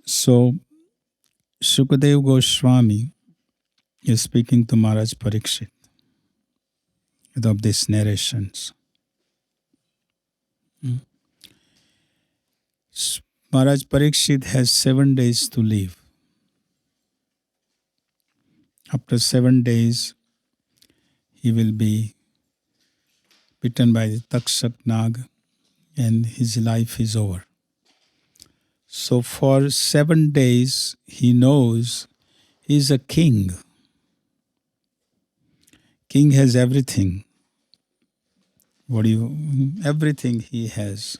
So, Shukadev Goswami is speaking to Maharaj Parikshit of these narrations. Maharaj Parikshit has 7 days to live. After 7 days, he will be bitten by the Takshak Nag and his life is over. So for 7 days, he knows he is a king. King has everything. Everything he has.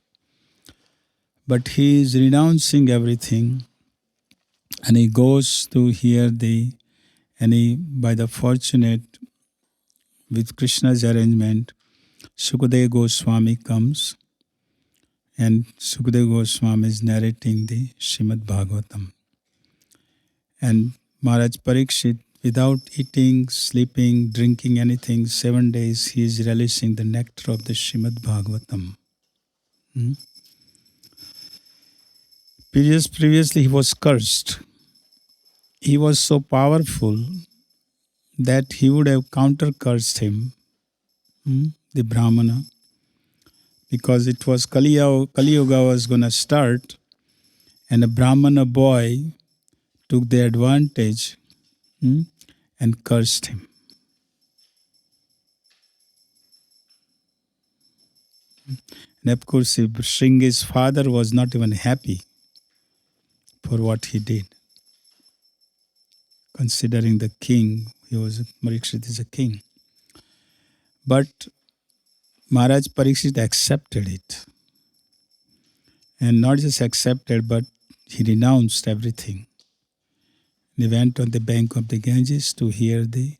But he is renouncing everything and he goes to hear by the fortunate, with Krishna's arrangement, Sukadeva Goswami comes and Sukadeva Goswami is narrating the Srimad Bhagavatam. And Maharaj Parikshit, without eating, sleeping, drinking anything, 7 days, he is relishing the nectar of the Srimad Bhagavatam. Previously he was cursed. He was so powerful that he would have counter-cursed him, the Brahmana, because it was Kali Yuga was going to start, and a Brahmana boy took the advantage and cursed him. And of course, Shringi's father was not even happy for what he did. Considering the king, Parikshit is a king. But Maharaj Parikshit accepted it. And not just accepted, but he renounced everything. He went on the bank of the Ganges to hear the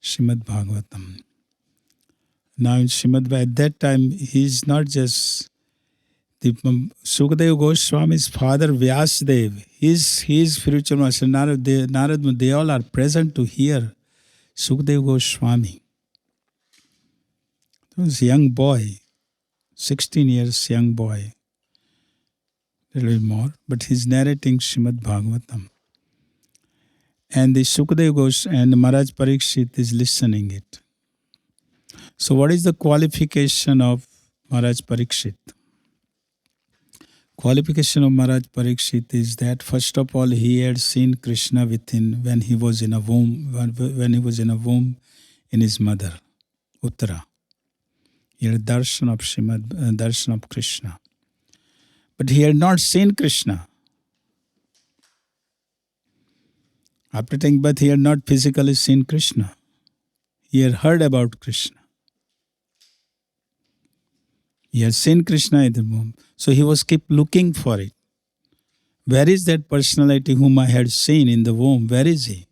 Srimad Bhagavatam. Now in Srimad Bhagavatam, at that time, he is not just the Sukadeva Goswami's father, Vyasadeva. His spiritual master, Narad, they all are present to hear Sukadeva Goswami. He was a young boy, 16 years young boy, a little more, but he's narrating Srimad Bhagavatam. And the Sukadeva Goswami and Maharaj Parikshit is listening it. So what is the qualification of Maharaj Parikshit? Qualification of Maharaj Parikshit is that first of all he had seen Krishna within when he was in a womb, in his mother, Uttara. He had darshan of Krishna. But he had not seen Krishna. After taking birth, he had not physically seen Krishna. He had heard about Krishna. He had seen Krishna in the womb. So he was keep looking for it. Where is that personality whom I had seen in the womb? Where is he?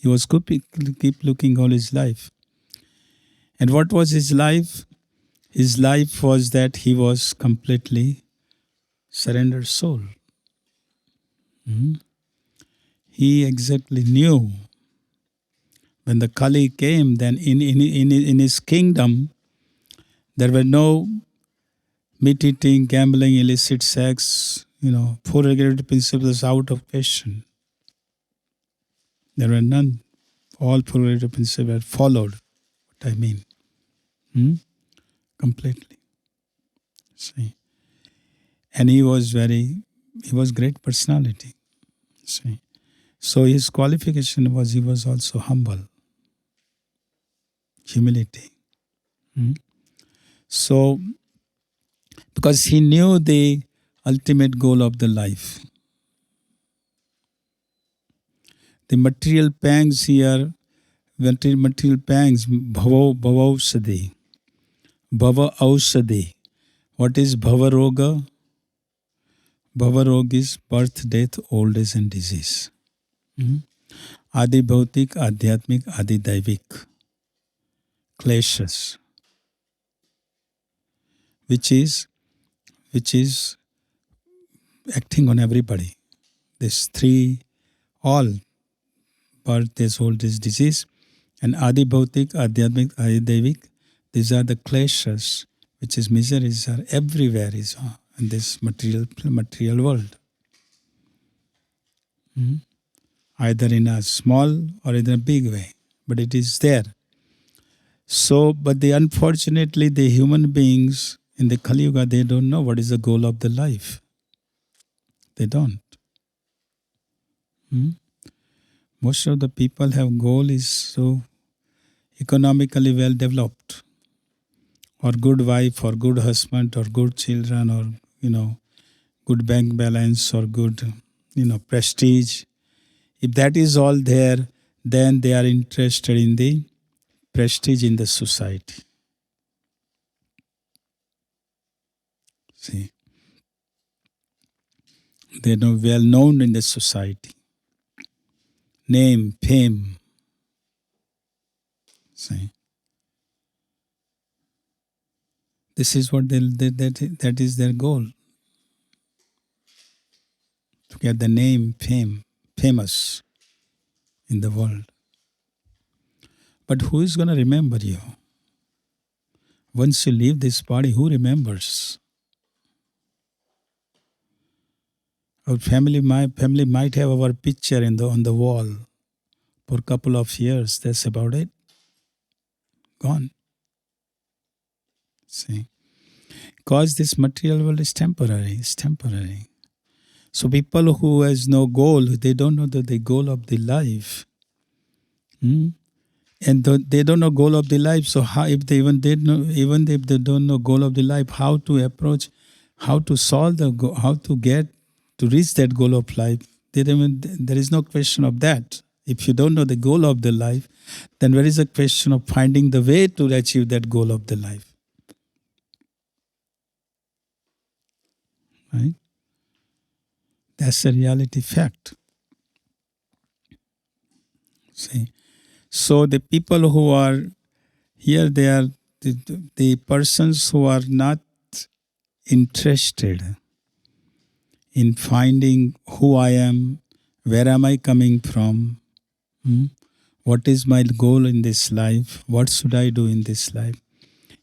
He was keep looking all his life. And what was his life? His life was that he was completely surrendered soul. He exactly knew when the Kali came, then in his kingdom, there were no meat eating, gambling, illicit sex, 4 regulative principles out of question. There were none. All 4 regulative principles were followed. What I mean. Completely. See. And he was great personality. See. So his qualification was he was also humble. Humility. So, because he knew the ultimate goal of the life. The material pangs here, material pangs, bhava aushadhi. What is bhava roga? Bhava roga is birth, death, old age and disease. Adi bhautik, adhyatmik, adi daivik. Kleshas. Which is acting on everybody. These 3, all birth, death, old age, disease, and adi bhautik, adhyatmik, adi daivik. These are the kleshas, which is miseries are everywhere. in this material world. Either in a small or in a big way, but it is there. So, but unfortunately, the human beings in the Kali Yuga, they don't know what is the goal of the life. They don't. Most of the people have goal is so economically well developed, or good wife, or good husband, or good children, or good bank balance, or good prestige. If that is all there, then they are interested in the prestige in the society. See, they are well known in the society. Name, fame. See, this is what that is their goal. To get the name, fame, famous in the world. But who is going to remember you? Once you leave this body, who remembers? My family might have our picture on the wall for a couple of years. That's about it. Gone. See, because this material world is temporary. It's temporary. So people who has no goal, they don't know the goal of the life. And they don't know goal of the life. So how, if they even if they don't know goal of the life, how to approach, how to solve the goal, how to get to reach that goal of life? There is no question of that. If you don't know the goal of the life, then there is a question of finding the way to achieve that goal of the life. Right? That's a reality fact. See, so the people who are here, they are the persons who are not interested in finding who I am, where am I coming from, what is my goal in this life, what should I do in this life.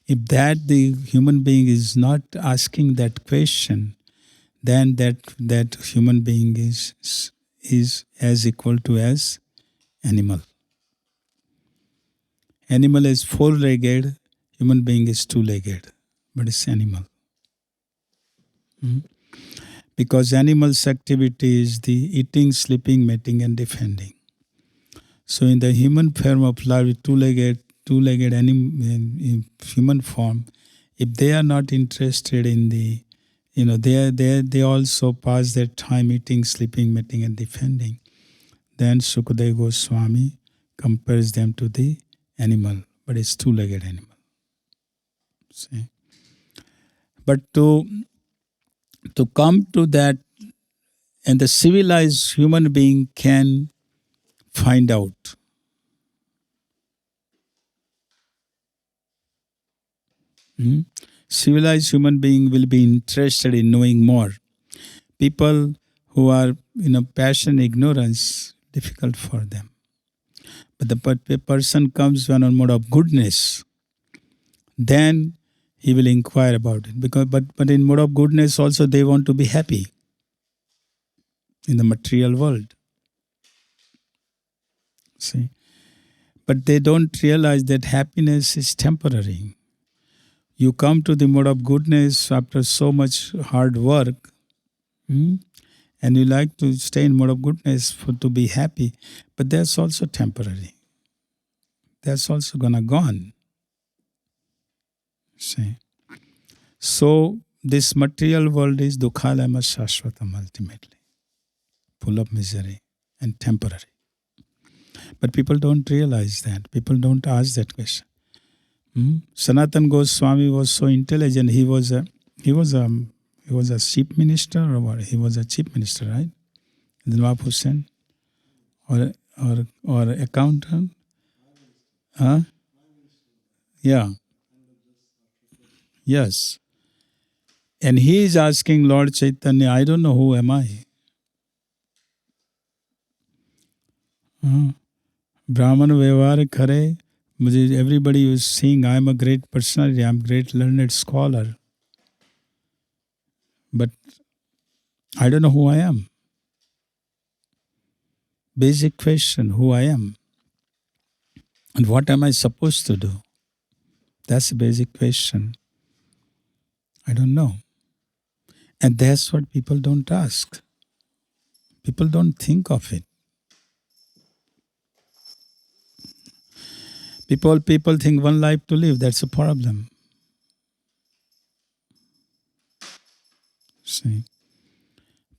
If that the human being is not asking that question, then that human being is as equal to as animal. Animal is four-legged, human being is two-legged, but it's animal. Because animal's activity is the eating, sleeping, mating, and defending. So in the human form of life, two-legged human form, if they are not interested in the, they also pass their time eating, sleeping, mating, and defending, then Sukadeva Goswami compares them to the animal, but it's two-legged animal. See? But to come to that, and the civilized human being can find out. Civilized human being will be interested in knowing more. People who are passion, ignorance, difficult for them. But the person comes when on mode of goodness, then he will inquire about it. But in mode of goodness also they want to be happy in the material world. See? But they don't realize that happiness is temporary. You come to the mode of goodness after so much hard work, and you like to stay in mode of goodness to be happy, but that's also temporary. That's also gonna gone. See? So this material world is dukhalama shashvatam ultimately, full of misery and temporary. But people don't realize that. People don't ask that question. Sanatana Goswami was so intelligent. He was a chief minister, or what? He was a chief minister, right? Nawab Hussain, or accountant. Huh? Yeah. Yes. And he is asking Lord Chaitanya, I don't know who am I. Brahman Vyavhar Khare. Everybody was saying I am a great personality, I am a great learned scholar. but I don't know who I am. Basic question, who I am. And what am I supposed to do? That's the basic question. I don't know. And that's what people don't ask. People don't think of it. People think one life to live. That's a problem. See,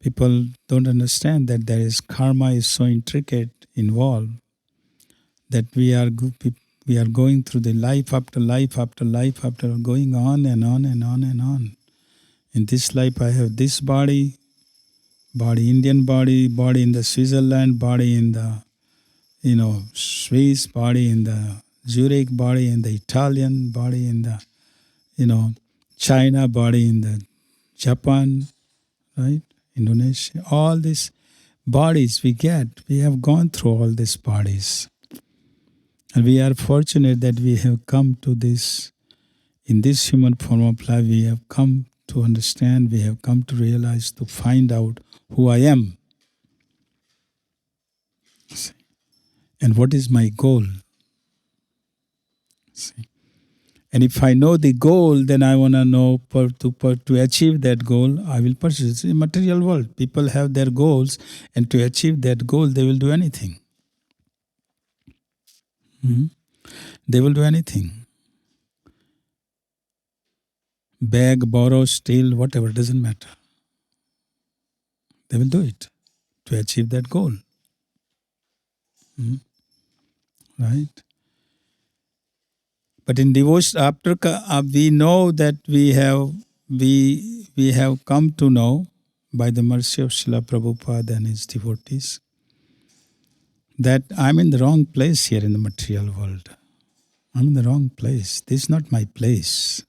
people don't understand that there is karma is so intricate, involved, that we are going through the life after life after life after going on and on and on and on. In this life, I have this body, Indian body in the Switzerland, body in the, Swiss, body in the Zurich, body in the Italian, body in the, China, body in the Japan, right? Indonesia. All these bodies we have gone through all these bodies. And we are fortunate that we have come to this, in this human form of life, we have come to understand, we have come to realize, to find out who I am. See? And what is my goal? See? And if I know the goal, then I want to know to achieve that goal, I will pursue. It's a material world. People have their goals, and to achieve that goal, they will do anything. They will do anything. Beg, borrow, steal, whatever, doesn't matter. They will do it to achieve that goal. Right? But in devotion, after we know that we have come to know by the mercy of Srila Prabhupada and his devotees that I'm in the wrong place here in the material world. I'm in the wrong place. This is not my place.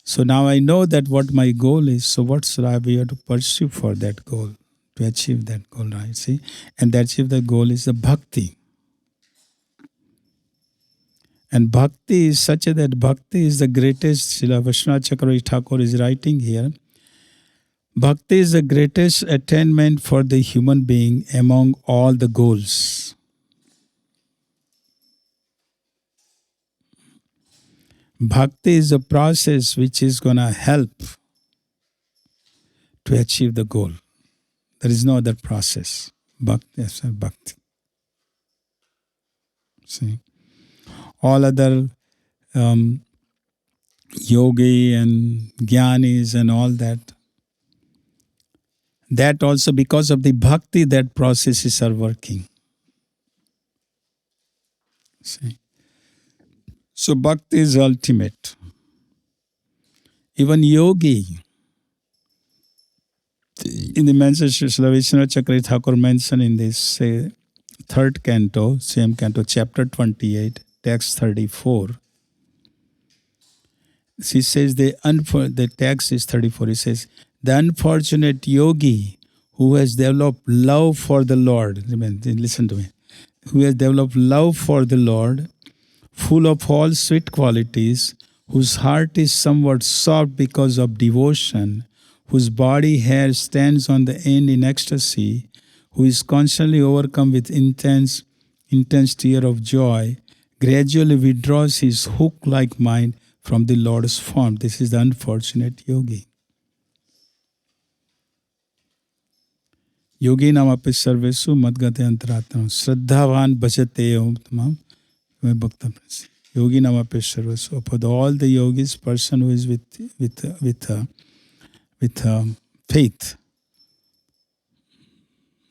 So now I know that what my goal is. So what should I be able to pursue for that goal, to achieve that goal, right? See? And to achieve the goal is the bhakti. And bhakti is such that bhakti is the greatest. Srila Vaishnava Chakravarti Thakur is writing here. Bhakti is the greatest attainment for the human being among all the goals. Bhakti is a process which is going to help to achieve the goal. There is no other process. Bhakti. See? All other yogi and jnanis and all that, that also because of the bhakti, that processes are working. See? So bhakti is ultimate. Even yogi, in the mention Srila Vaishnava Chakravarti Thakur mentioned in this third canto, same canto, chapter 28, text 34. She says the text is 34. He says, the unfortunate yogi who has developed love for the Lord, listen to me, who has developed love for the Lord, full of all sweet qualities, whose heart is somewhat soft because of devotion, whose body hair stands on the end in ecstasy, who is constantly overcome with intense tear of joy, gradually withdraws his hook-like mind from the Lord's form. This is the unfortunate yogi. Yogi namapi sarvesu madgate antaratma shraddhavan bhajate om tamam bhakta. Yogi namapi sarvesu. For all the yogis, person who is with faith,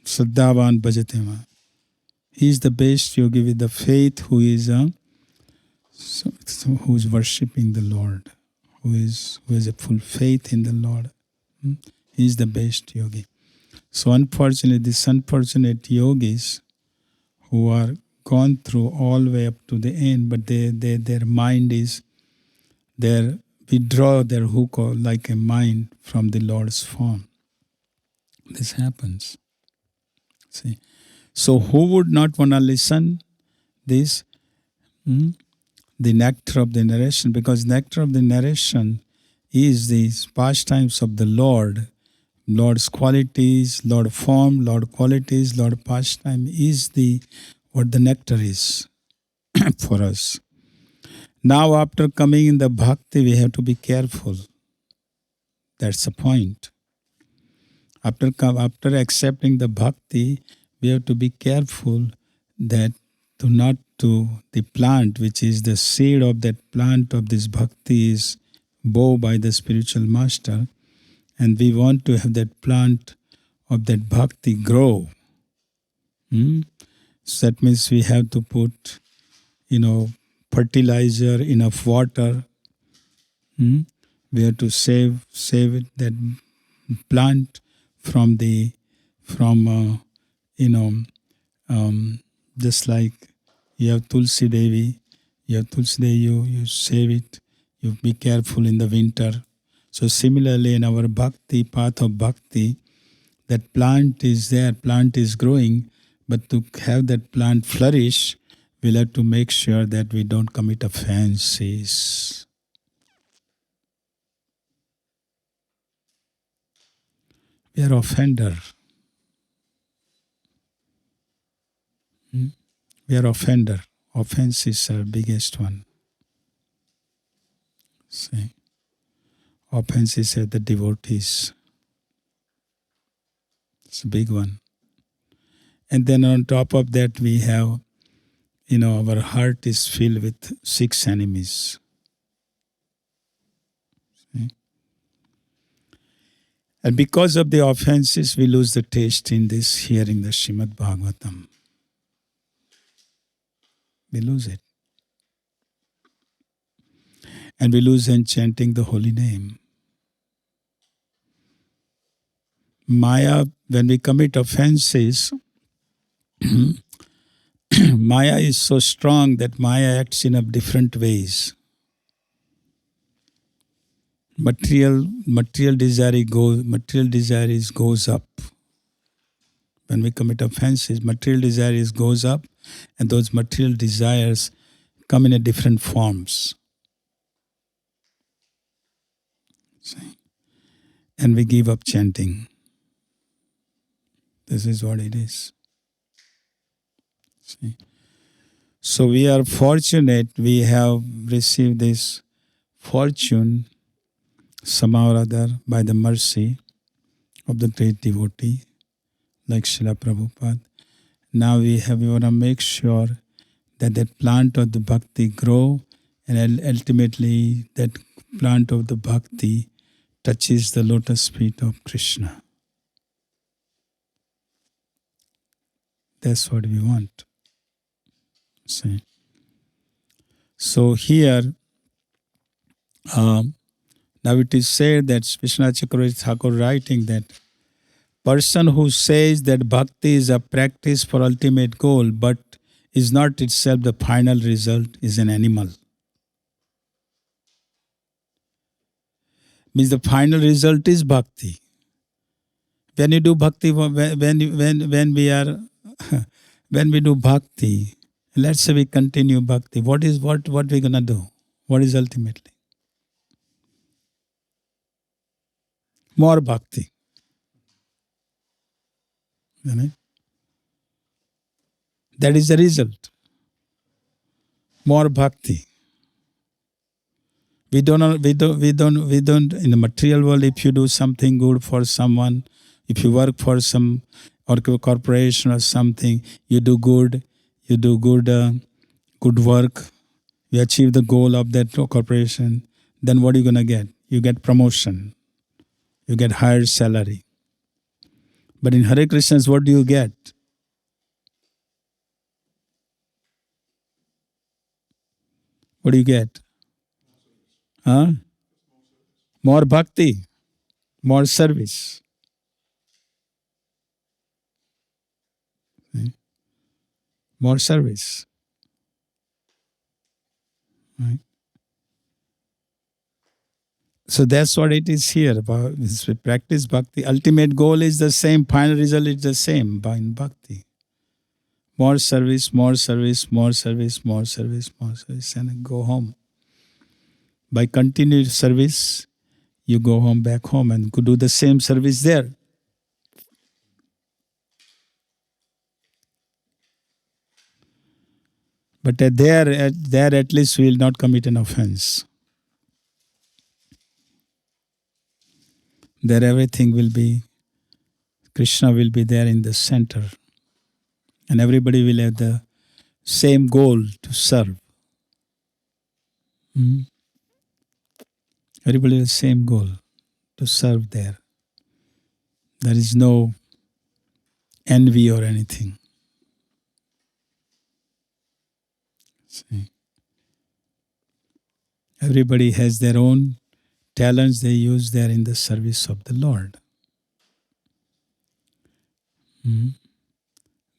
shraddhavan bhajate. He is the best yogi with the faith who is worshipping the Lord, who has a full faith in the Lord. He is the best yogi. So unfortunately, these unfortunate yogis who are gone through all the way up to the end, but their mind is, they withdraw their hook like a mind from the Lord's form. This happens. See, so who would not want to listen this? The nectar of the narration, because nectar of the narration is the pastimes of the Lord. Lord's qualities, Lord form, Lord qualities, Lord pastime is the what the nectar is for us. Now after coming in the bhakti, we have to be careful. That's the point. After accepting the bhakti, we have to be careful that the plant, which is the seed of that plant of this bhakti, is bowed by the spiritual master, and we want to have that plant of that bhakti grow. So that means we have to put, fertilizer, enough water. We have to save that plant from just like you have Tulsi Devi, you save it, you be careful in the winter. So similarly in our bhakti, path of bhakti, that plant is there, plant is growing, but to have that plant flourish, we'll have to make sure that we don't commit offenses. We are offender. We are offender. Offense is our biggest one. See? Offense is the devotees. It's a big one. And then on top of that we have, our heart is filled with 6 enemies. See? And because of the offenses, we lose the taste in this hearing the Srimad Bhagavatam. We lose it. And we lose in chanting the holy name. Maya, when we commit offenses, Maya is so strong that Maya acts in different ways. Material desire goes up. When we commit offenses, material desires goes up, and those material desires come in different forms. See? And we give up chanting. This is what it is. See? So we are fortunate, we have received this fortune somehow or other by the mercy of the great devotee like Srila Prabhupada. Now we want to make sure that that plant of the bhakti grow, and ultimately that plant of the bhakti touches the lotus feet of Krishna. That's what we want. See? So here, now it is said that Vishwanath Chakravarti Thakur writing that person who says that bhakti is a practice for ultimate goal but is not itself the final result is an animal. Means the final result is bhakti. When you do bhakti, when we do bhakti, let's say we continue bhakti, what we're gonna do? What is ultimately? More bhakti. That is the result. More bhakti. We don't in the material world, if you do something good for someone, if you work for some corporation or something, you do good work, you achieve the goal of that corporation, then what are you going to get? You get promotion. You get higher salary. But in Hare Krishna's, what do you get? What do you get? Huh? More bhakti, more service. More service. Right? So that's what it is here. We practice bhakti. Ultimate goal is the same. Final result is the same in bhakti. More service, more service, more service, more service, more service, and go home. By continued service, you go home, back home, and could do the same service there. But there at least we will not commit an offense. There everything will be, Krishna will be there in the center. And everybody will have the same goal to serve. Everybody has the same goal to serve there. There is no envy or anything. See? Everybody has their own talents they use there in the service of the Lord.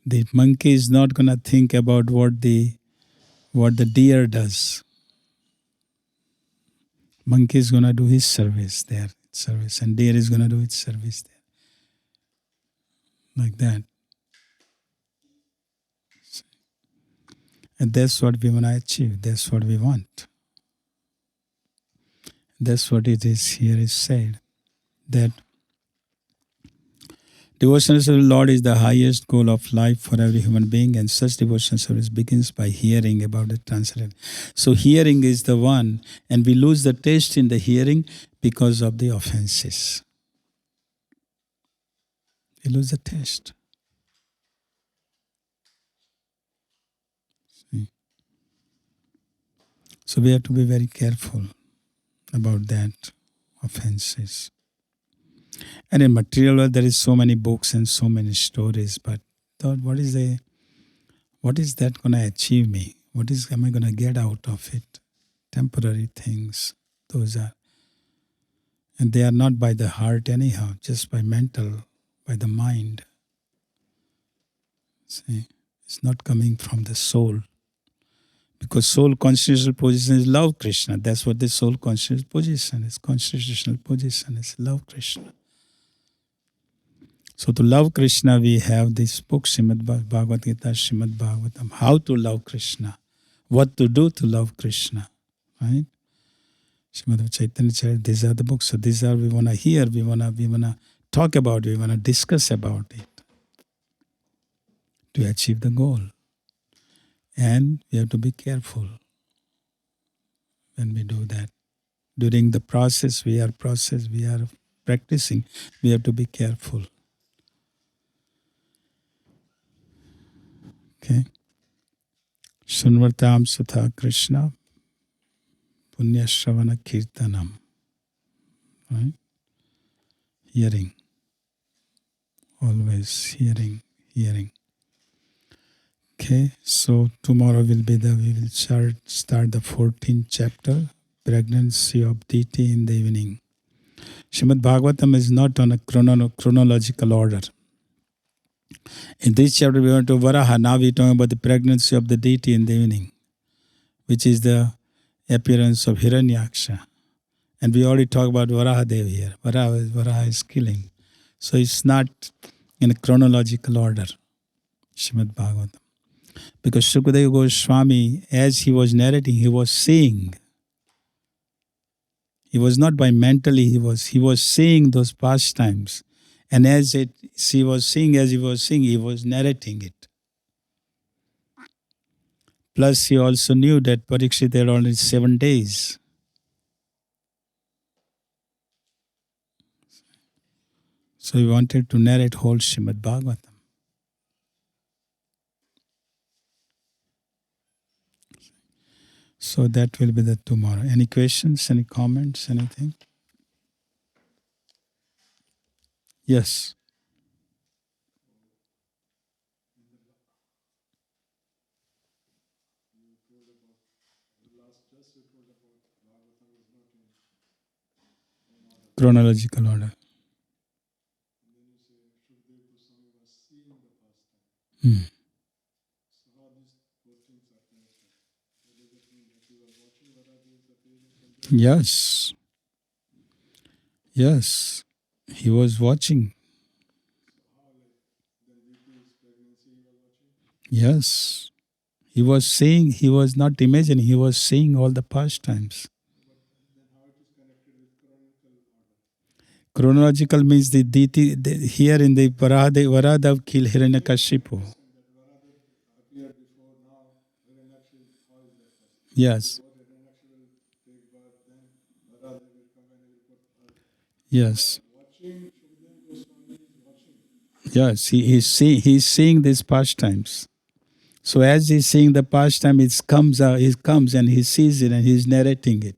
The monkey is not going to think about what the deer does. Monkey is going to do his service there, and deer is going to do its service there. Like that. And that's what we want to achieve. That's what we want. That's what it is here is said. That devotional service to the Lord is the highest goal of life for every human being, and such devotional service begins by hearing about the transcendental. So hearing is the one, and we lose the taste in the hearing because of the offenses. We lose the taste. See? So we have to be very careful about that offenses. And in material world, there is so many books and so many stories, but thought, what is that going to achieve me? Am I going to get out of it? Temporary things, those are. And they are not by the heart anyhow, just by mental, by the mind. See, it's not coming from the soul. Because soul constitutional position is love Krishna. That's what the soul constitutional position is. Constitutional position is love Krishna. So to love Krishna, we have this book, Bhagavad Gītā, Srimad Bhagavatam, how to love Krishna, what to do to love Krishna, right? Srimad Chaitanya said, these are the books. So these are we want to hear, we want to talk about, we want to discuss about it to achieve the goal. And we have to be careful when we do that. During the process, we are practicing, we have to be careful. Okay. Sunvartam Sutha Krishna Punya Shravana Kirtanam. Right? Hearing. Always hearing. Okay, so tomorrow we will start the 14th chapter, Pregnancy of Deity in the evening. Srimad Bhagavatam is not on a chronological order. In this chapter we went to Varaha, now we are talking about the pregnancy of the deity in the evening, which is the appearance of Hiranyaksha. And we already talked about Varahadev here. Varaha is killing. So it's not in a chronological order, Srimad Bhagavatam. Because Shukadeva Goswami, as he was narrating, he was seeing. He was not by mentally, he was seeing those pastimes. And as he was seeing, he was narrating it. Plus, he also knew that Parikshit had only 7 days. So he wanted to narrate whole Srimad Bhagavatam. So that will be the tomorrow. Any questions, any comments, anything? Yes. Chronological order. Yes. Yes. He was watching. Yes. He was seeing, he was not imagining, he was seeing all the pastimes. Chronological means the deity here in the Varadav killed Hiranyakashipu. Yes. Yes. Yes. He's seeing these pastimes. So as he's seeing the pastime, it comes out. He comes and he sees it and he's narrating it.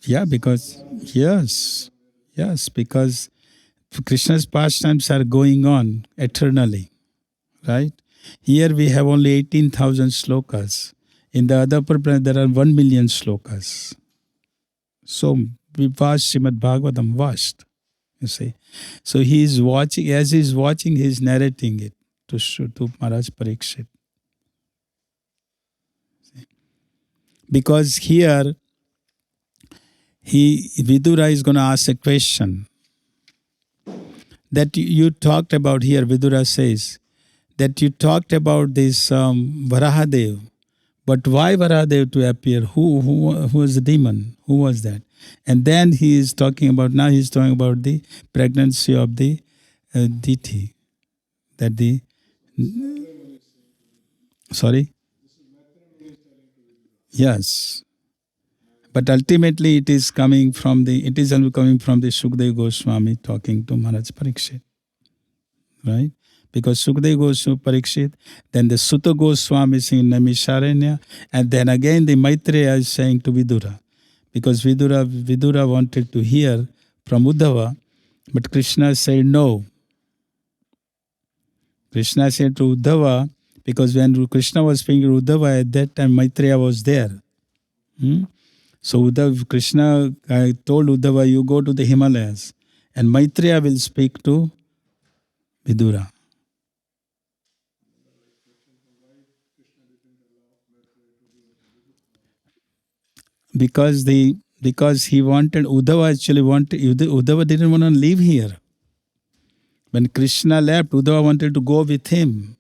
Yeah, because yes, because Krishna's pastimes are going on eternally, right? Here we have only 18,000 slokas. In the other planet there are 1,000,000 slokas. So we vast Srimad Bhagavatam vast, you see. So he is watching, as he is watching, he is narrating it to Maharaj Parikshit. Because here Vidura is going to ask a question that you talked about here. Vidura says that you talked about this Varahadev, but why Varahadev to appear? Who was the demon? Who was that? And then he is talking about, now he's talking about the pregnancy of the deity. That the, sorry? Yes. But ultimately it is coming from the Sukdev Goswami talking to Maharaj Parikshit. Right? Because Sukdev Goswami Parikshit, then the Sutta Goswami is saying Naimisharanya, and then again the Maitreya is saying to Vidura. Because Vidura wanted to hear from Uddhava, but Krishna said no. Krishna said to Uddhava, because when Krishna was speaking to Uddhava, at that time Maitreya was there. So Krishna told Uddhava, you go to the Himalayas and Maitreya will speak to Vidura. Because he wanted, Uddhava didn't want to live here. When Krishna left, Uddhava wanted to go with him.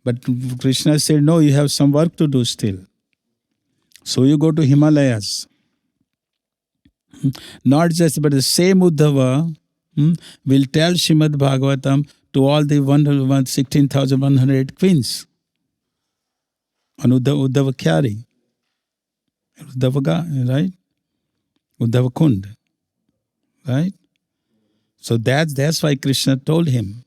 But Krishna said, no, you have some work to do still. So you go to Himalayas. Not just, but the same Uddhava will tell Srimad Bhagavatam to all the 16,108 queens on Uddhava Kyari. Uddhava, right? Uddhava Kund. Right? So that's why Krishna told him,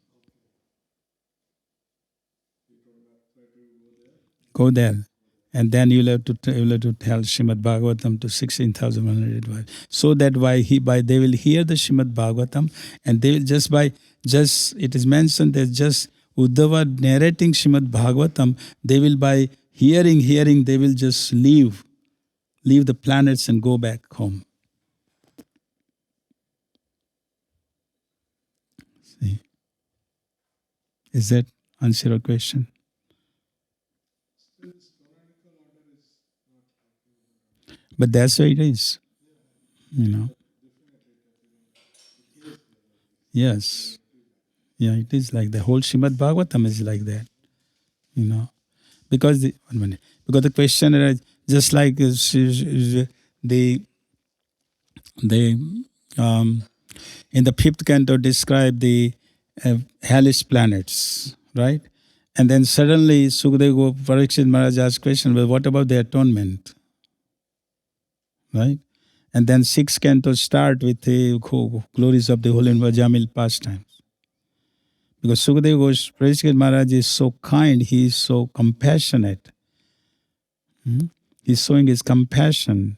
go there. And then you'll have to tell Srimad Bhagavatam to 16,100 wives. So that they will hear the Srimad Bhagavatam, and they will it is mentioned that just Uddhava narrating Srimad Bhagavatam, they will by hearing, they will just leave the planets and go back home. See? Is that answer your question? But that's why it is, Yes. Yeah, it is like the whole Srimad Bhagavatam is like that, Because the question is just like the in the fifth canto describe the hellish planets, right? And then suddenly Sukadeva Parikshit Maharaj asked question, well, what about the atonement? Right? And then sixth canto start with the glories of the holy and Vajamil pastimes. Because Sukadeva Parikshit Maharaj is so kind, he is so compassionate. He's showing his compassion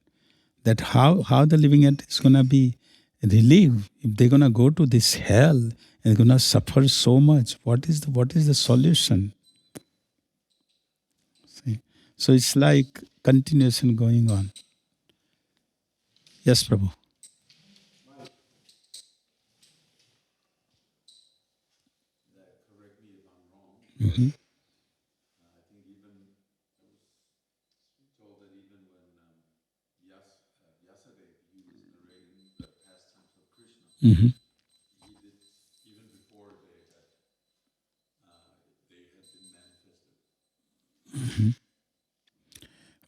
that how the living entity is going to be relieved if they're going to go to this hell and they're going to suffer so much. What is the solution? See? So it's like continuation going on. Yes, Prabhu. Mm-hmm. Mm-hmm.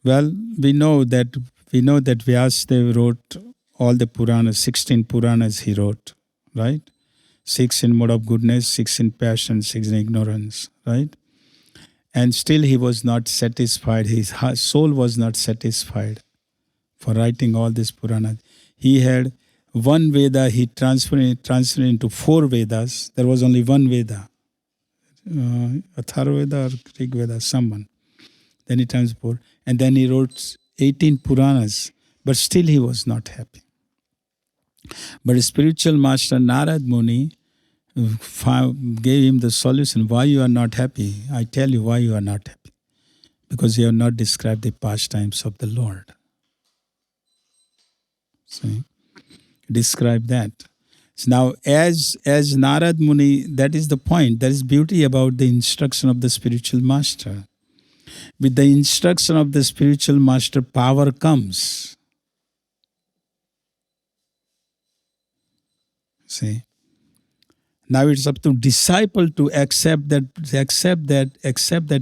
Well, we know that Vyasadeva wrote all the Puranas, 16 Puranas he wrote, right? 6 in mode of goodness, 6 in passion, 6 in ignorance, right? And still he was not satisfied. His soul was not satisfied for writing all these Puranas. He had one Veda, he transferred into 4 Vedas. There was only one Veda, Atharva Veda or Rig Veda, someone. Then he transferred, and then he wrote 18 Puranas, but still he was not happy. But spiritual master Narad Muni gave him the solution. Why you are not happy? I tell you why you are not happy. Because you have not described the pastimes of the Lord. See? Describe that. So now, as Narad Muni, that is the point. There is beauty about the instruction of the spiritual master. With the instruction of the spiritual master, power comes. See? Now it's up to disciple to accept that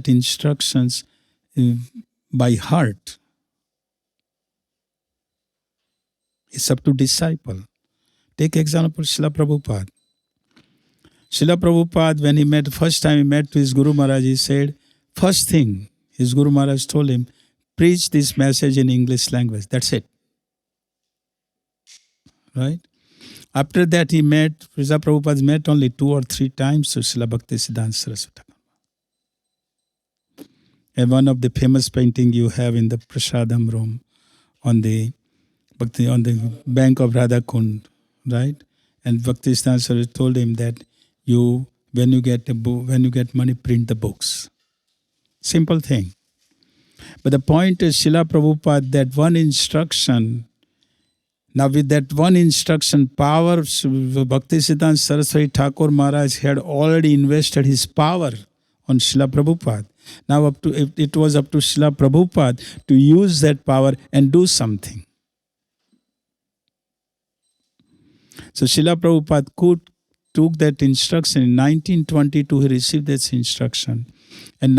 instructions by heart. It's up to disciple. Take example Srila Prabhupada. Srila Prabhupada, when first time he met to his Guru Maharaj, he said, first thing his Guru Maharaj told him, preach this message in English language. That's it. Right? After that Srila Prabhupada met only 2 or 3 times to Srila Bhaktisiddhanta Saraswati. And one of the famous painting you have in the Prasadam room on the bank of Radha Kund, right? And Bhaktisiddhanta Saraswati told him that when you get money, print the books. Simple thing. But the point is, Srila Prabhupada, that one instruction. Now with that one instruction, power, Bhaktisiddhanta Saraswati Thakur Maharaj had already invested his power on Srila Prabhupada. Now it was up to Srila Prabhupada to use that power and do something. So Srila Prabhupada took that instruction. In 1922, he received that instruction. And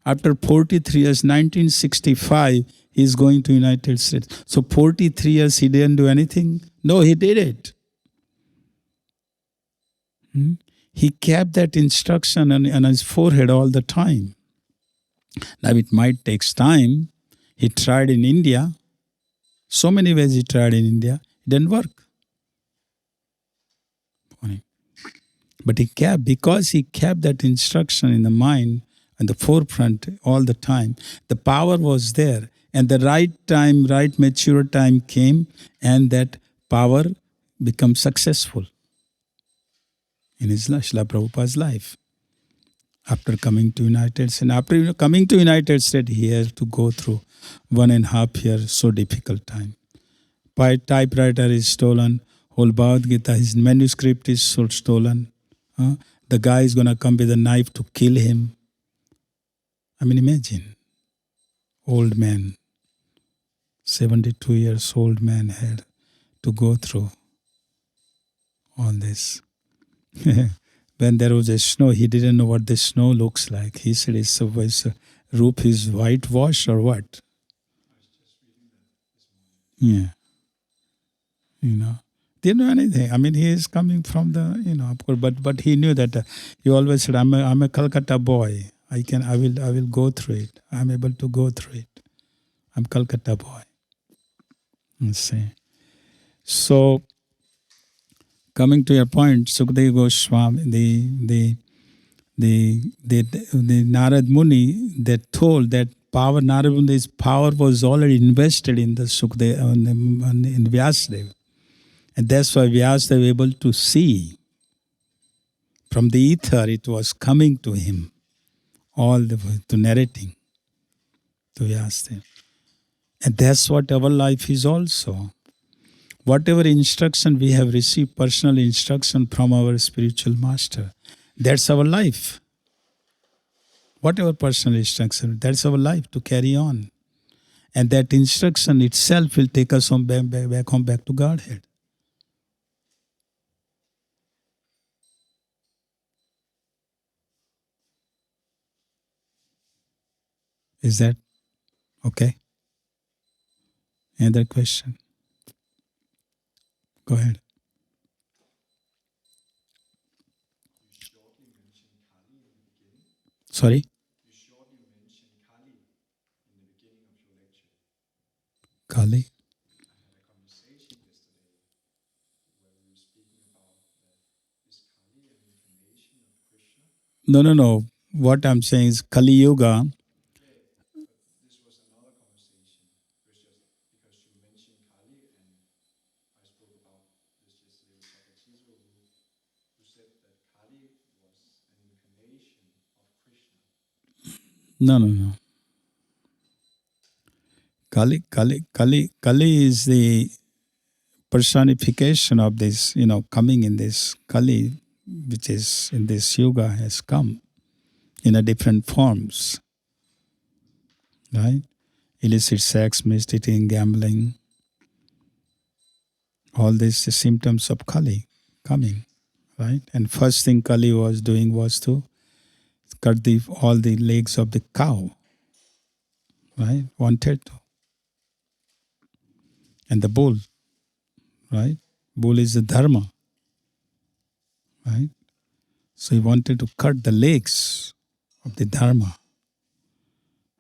after 43 years, 1965, he's going to United States. So 43 years, he didn't do anything? No, he did it. He kept that instruction on his forehead all the time. Now it might take time. He tried in India. So many ways he tried in India. It didn't work. But because he kept that instruction in the mind and the forefront all the time, the power was there. And the right time, right mature time came, and that power became successful in his life, Srila Prabhupada's life. After coming to United States, he has to go through 1.5 years, so difficult time. Typewriter is stolen, whole Bhagavad Gītā, his manuscript is stolen. The guy is going to come with a knife to kill him. I mean, imagine, old man, 72 years old man had to go through all this. When there was a snow, he didn't know what the snow looks like. He said, his roof is whitewash or what? Yeah. Didn't know anything. I mean, he is coming from the, of course, but he knew that he always said, I'm a Calcutta boy. I will go through it. I'm able to go through it. I'm Calcutta boy. Let's see. So, coming to your point, Sukadeva Goswami, the Narad Muni that told that power, Narad Muni's power was already invested in the Sukadeva, in Vyasadeva. And that's why Vyasadeva was able to see from the ether, it was coming to him, all the way to narrating to Vyasadeva. And that's what our life is also. Whatever instruction we have received, personal instruction from our spiritual master, that's our life. Whatever personal instruction, that's our life to carry on. And that instruction itself will take us back home, back to Godhead. Is that okay? Another question? Go ahead. Sorry? Kali? No. What I'm saying is Kali Yuga. No. Kali is the personification of this, coming in this Kali, which is in this yuga, has come in a different forms, right? Illicit sex, mistreating, gambling, all these the symptoms of Kali coming, right? And first thing Kali was doing was to cut all the legs of the cow, right? Wanted to. And the bull, right? Bull is the dharma, right? So he wanted to cut the legs of the dharma.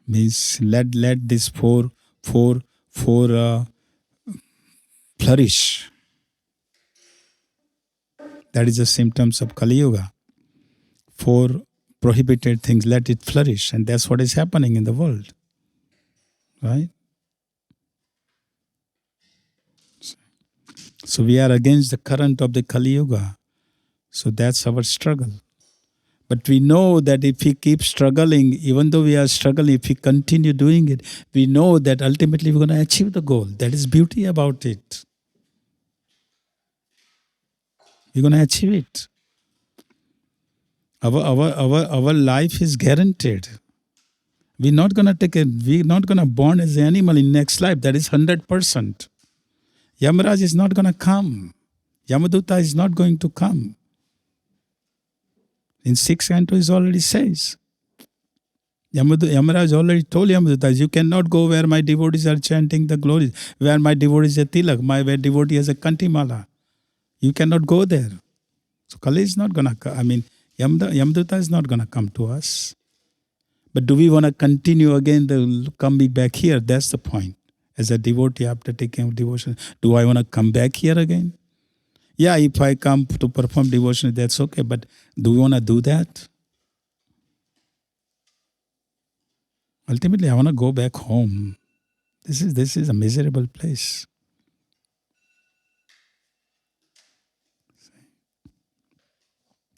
Means let this four flourish. That is the symptoms of Kali Yuga. 4 prohibited things, let it flourish, and that's what is happening in the world, right? So we are against the current of the Kali Yuga. So that's our struggle. But we know that if we keep struggling, even though we are struggling, if we continue doing it, we know that ultimately we're going to achieve the goal. That is beauty about it. We're going to achieve it. Our life is guaranteed. We're not going to born as an animal in next life. That is 100%. Yamaraj is not going to come. Yamaduta is not going to come. In 6th canto, it already says. Yamaraj already told Yamaduta, you cannot go where my devotees are chanting the glories, where my devotees are tilak, where devotee has a kantimala. You cannot go there. So Kali is not going to come. Yamaduta is not going to come to us. But do we want to continue again coming back here? That's the point. As a devotee, after taking devotion, do I want to come back here again? Yeah, if I come to perform devotion, that's okay. But do we want to do that? Ultimately, I want to go back home. This is a miserable place.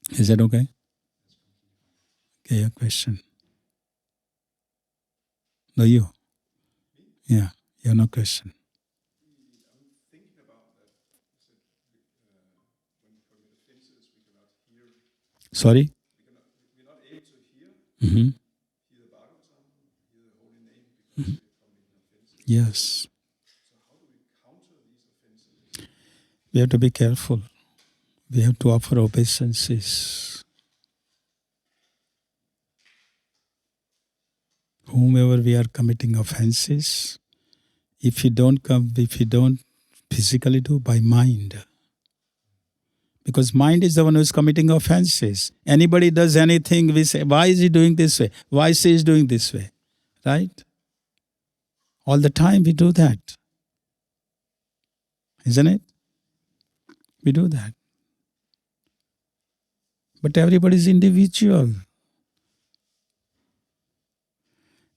Is that okay? Okay, your question. No, you. Yeah, you have no question. Sorry? Mm-hmm. Mm-hmm. Yes. We have to be careful. We have to offer obeisances. Whomever we are committing offenses, if you don't physically do, by mind. Because mind is the one who is committing offenses. Anybody does anything, we say, why is he doing this way? Why is he doing this way? Right? All the time we do that. Isn't it? We do that. But everybody is individual.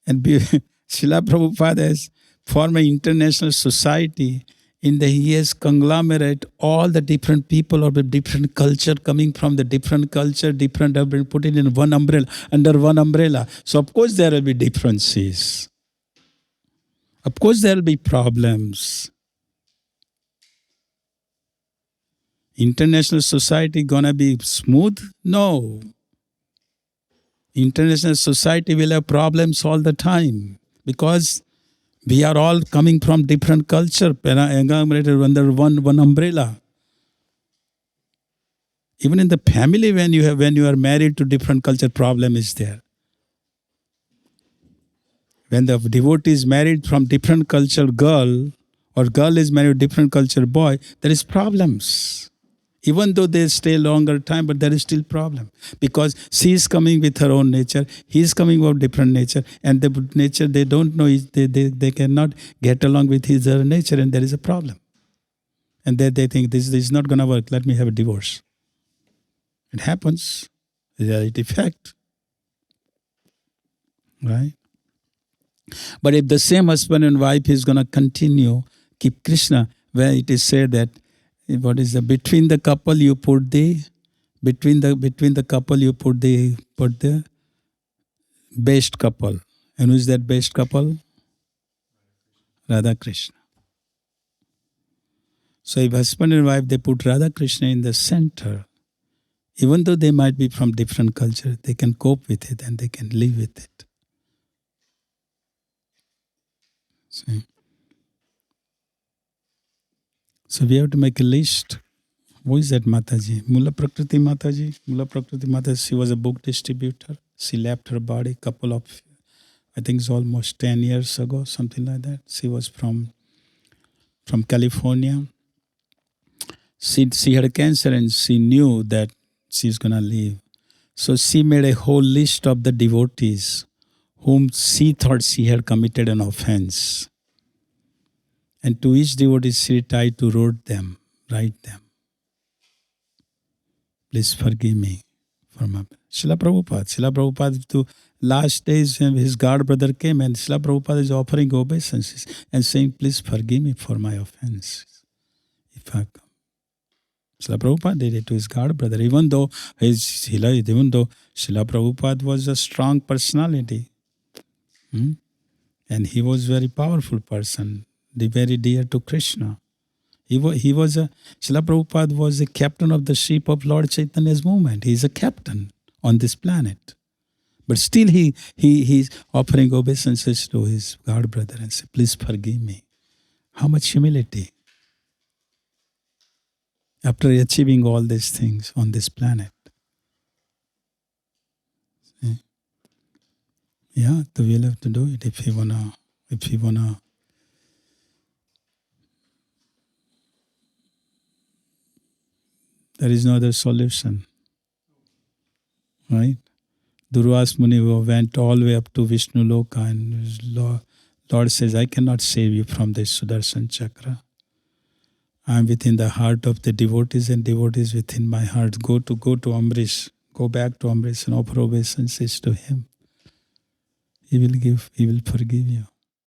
And Srila Prabhupada has formed an international society. He has conglomerate all the different people of the different culture coming from the different culture, different have been put in one umbrella, under one umbrella. So of course there will be differences. Of course there will be problems. International society gonna be smooth? No. International society will have problems all the time because we are all coming from different culture, aggregated under one umbrella. Even in the family, when you are married to different culture, problem is there. When the devotee is married from different culture girl or girl is married to different culture boy, there is problems. Even though they stay longer time, but there is still problem. Because she is coming with her own nature, he is coming with different nature, and the nature they don't know, they cannot get along with his other nature, and there is a problem. And they think this is not going to work, let me have a divorce. It happens. Reality fact. Right? But if the same husband and wife is going to continue, keep Krishna, where it is said that, what is the between the couple you put the best couple. And who is that best couple? Radha Krishna. So if husband and wife, they put Radha Krishna in the center, even though they might be from different culture, they can cope with it and they can live with it. See? So we have to make a list. Who is that Mataji? Mula Prakriti Mataji. Mula Prakriti Mataji, she was a book distributor. She left her body I think it's almost 10 years ago, something like that. She was from California. She had cancer and she knew that she's going to leave. So she made a whole list of the devotees whom she thought she had committed an offense. And to each devotee she tried to write them. Please forgive me for my... Srila Prabhupada, to last days when his god brother came and Srila Prabhupada is offering obeisances and saying, please forgive me for my offenses. If I come. Srila Prabhupada did it to his god brother, even though Srila Prabhupada was a strong personality. And he was a very powerful person, very dear to Krishna. Srila Prabhupada was the captain of the ship of Lord Chaitanya's movement. He is a captain on this planet. But still he's offering obeisances to his god brother and say, please forgive me. How much humility. After achieving all these things on this planet. See? Yeah, so we'll have to do it if you wanna. There is no other solution. Right? Durvas Muni went all the way up to Vishnu Loka and Lord says, I cannot save you from this Sudarshan Chakra. I am within the heart of the devotees and devotees within my heart. Go to Amrish. Go back to Amrish and offer obeisances to him. He will forgive you.